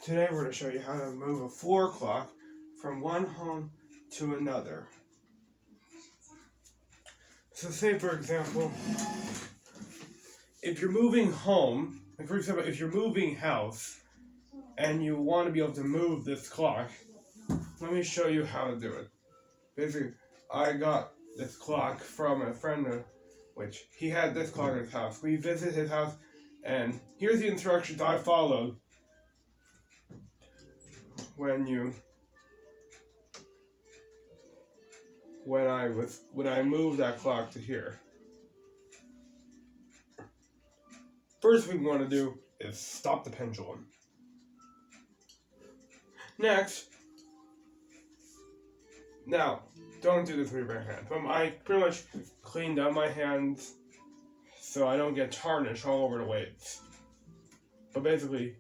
Today we're going to show you how to move a floor clock from one home to another. So say for example, if you're moving home, like for example, if you're moving house and you want to be able to move this clock, let me show you how to do it. Basically, I got this clock from a friend, which he had this clock in his house. We visited his house, and here's the instructions I followed when I moved that clock to here. First thing we want to do is stop the pendulum. Next, now don't do this with your bare hands, but I pretty much cleaned out my hands so I don't get tarnish all over the weights. But basically,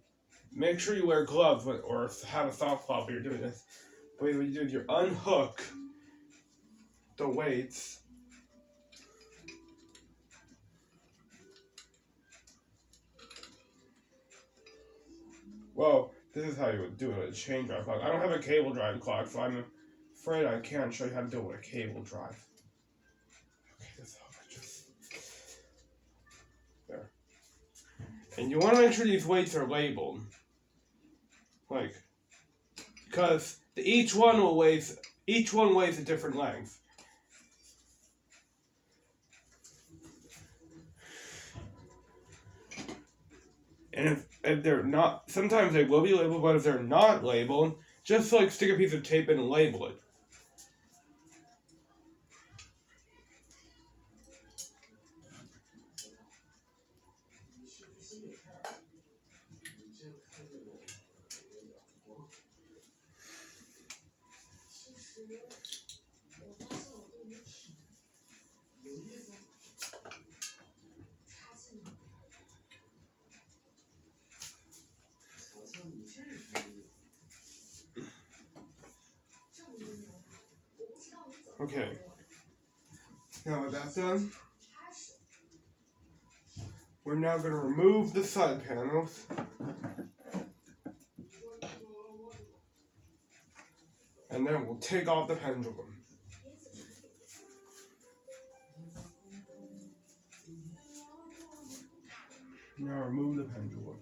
make sure you wear gloves or have a soft cloth when you're doing this. But what you do is you unhook the weights. Well, this is how you would do it with a chain drive clock. I don't have a cable drive clock, so I'm afraid I can't show you how to do it with a cable drive. Okay, this is how I just... There. And you want to make sure these weights are labeled. Because each one weighs a different length. And if they're not, sometimes they will be labeled, but if they're not labeled, just stick a piece of tape in and label it. Okay. Now with that done, we're now going to remove the side panels. And then we'll take off the pendulum. Now remove the pendulum.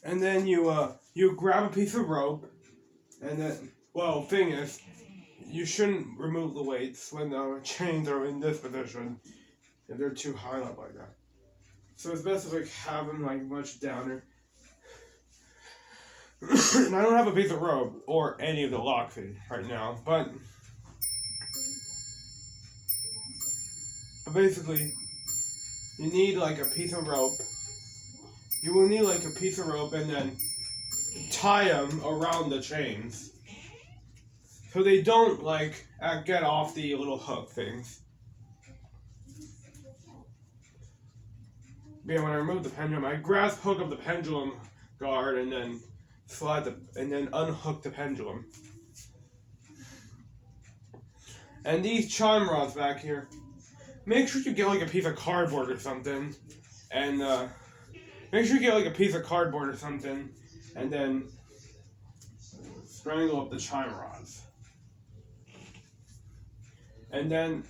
And then you grab a piece of rope, and then, well, thing is, you shouldn't remove the weights when the chains are in this position if they're too high up like that. So it's best to have them much downer. And I don't have a piece of rope or any of the lock feet right now, but basically you need a piece of rope. You will need a piece of rope and then tie them around the chains so they don't get off the little hook things. Yeah, when I remove the pendulum, I grasp hook of the pendulum guard and then unhook the pendulum. And these chime rods back here, make sure you get a piece of cardboard or something, and make sure you get a piece of cardboard or something, and then strangle up the chime rods. And then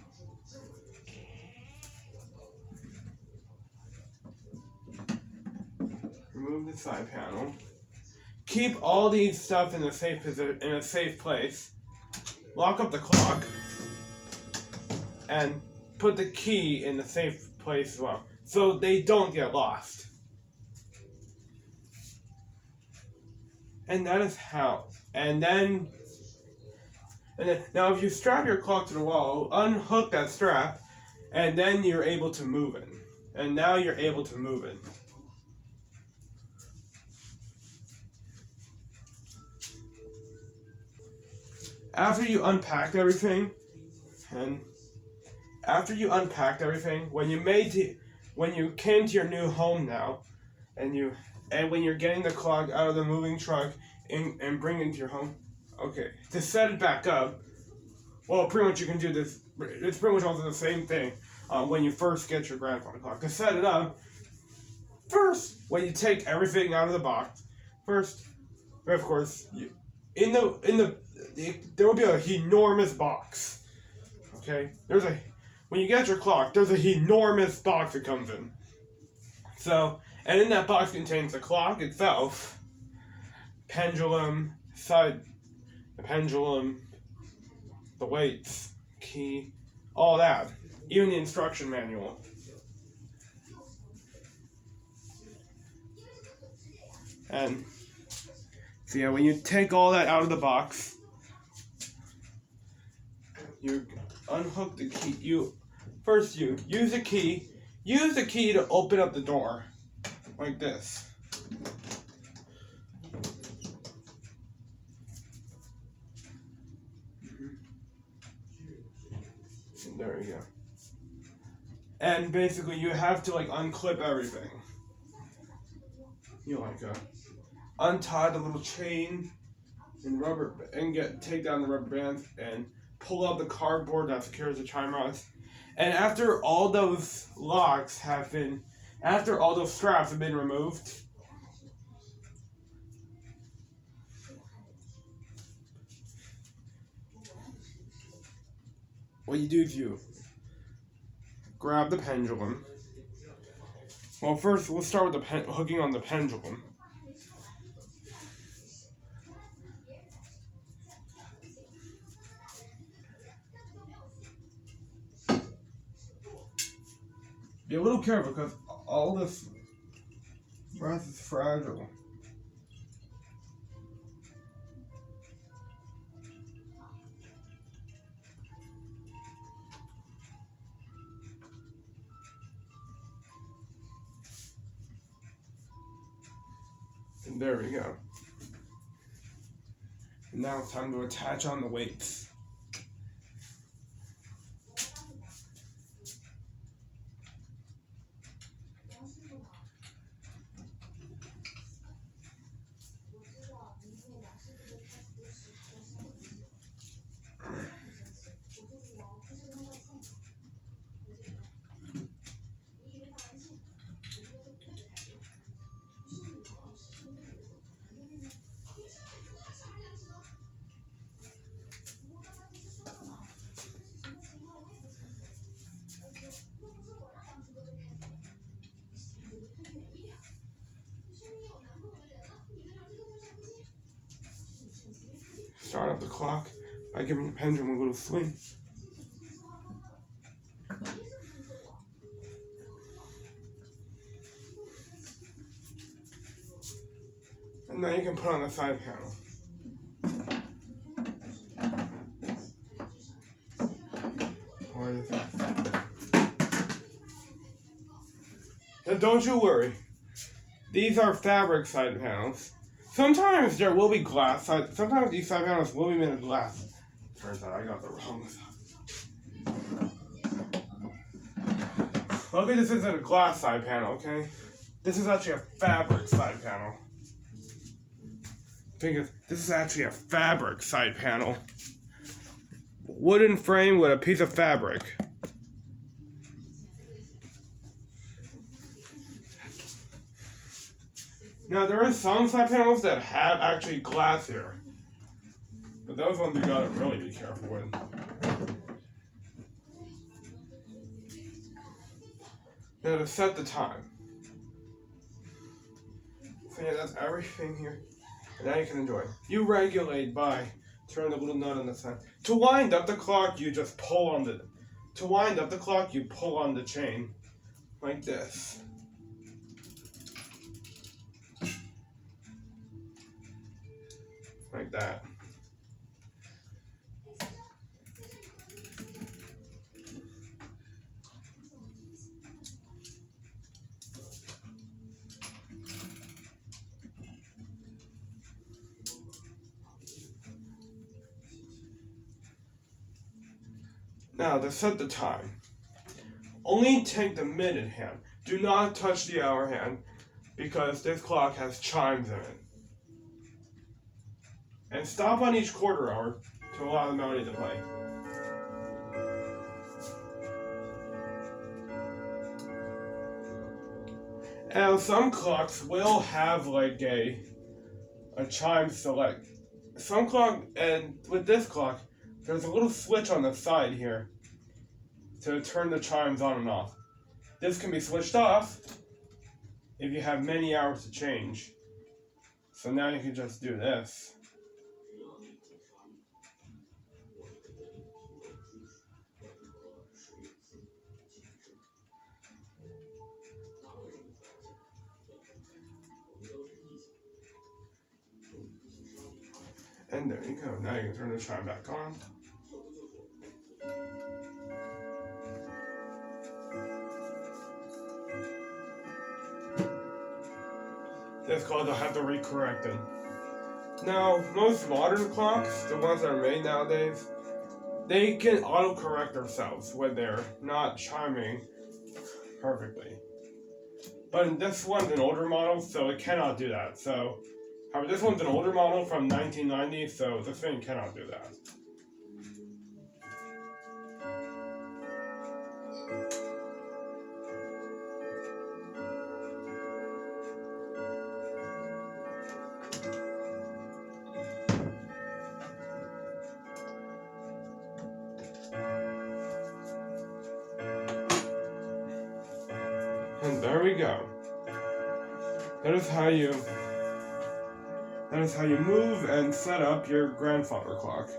remove the side panel. Keep all these stuff in a safe place. Lock up the clock. And put the key in the safe place as well, so they don't get lost. And that is how. And then now if you strap your clock to the wall, unhook that strap, and then you're able to move it. And now you're able to move it. after you unpacked everything, when you came to your new home now, and when you're getting the clock out of the moving truck and bringing it to your home, okay, to set it back up, well, pretty much you can do this. It's pretty much also the same thing when you first get your grandfather clock. To set it up, first, when you take everything out of the box, first, of course, there will be a enormous box. Okay, when you get your clock, there's a enormous box that comes in. So, and in that box contains the clock itself, pendulum, the weights, key, all that, even the instruction manual. And so yeah, when you take all that out of the box, you unhook the key. You use the key. Use the key to open up the door, like this. And there you go. And basically, you have to unclip everything. You untie the little chain and take down the rubber bands and pull out the cardboard that secures the chime rods. And after all those straps have been removed, what you do is you grab the pendulum. Well, first we'll start with the hooking on the pendulum. Be a little careful because all this brass is fragile. And there we go. And now it's time to attach on the weights. Start up the clock by giving the pendulum a little swing. And now you can put on the side panel. Now don't you worry. These are fabric side panels. Sometimes there will be glass side. Sometimes these side panels will be made of glass. Turns out I got the wrong side. Luckily, this isn't a glass side panel, okay? This is actually a fabric side panel. This is actually a fabric side panel. Wooden frame with a piece of fabric. Now, there are some side panels that have actually glass here. But those ones you gotta really be careful with. Now, to set the time. So yeah, that's everything here. And now you can enjoy. You regulate by turning the little nut on the side. To wind up the clock, you just pull on the... To wind up the clock, you pull on the chain. Like this. Like that. Now to set the time, only take the minute hand. Do not touch the hour hand because this clock has chimes in it. And stop on each quarter hour to allow the melody to play. And some clocks will have like a chime select. Some clock, and with this clock, there's a little switch on the side here to turn the chimes on and off. This can be switched off if you have many hours to change. So now you can just do this. And there you go. Now you can turn the chime back on. This clock will have to recorrect it. Now, most modern clocks, the ones that are made nowadays, they can auto-correct themselves when they're not chiming perfectly. But this one's an older model, so it cannot do that. So, however, this one's an older model from 1990, so this thing cannot do that. And there we go. That is how you move and set up your grandfather clock.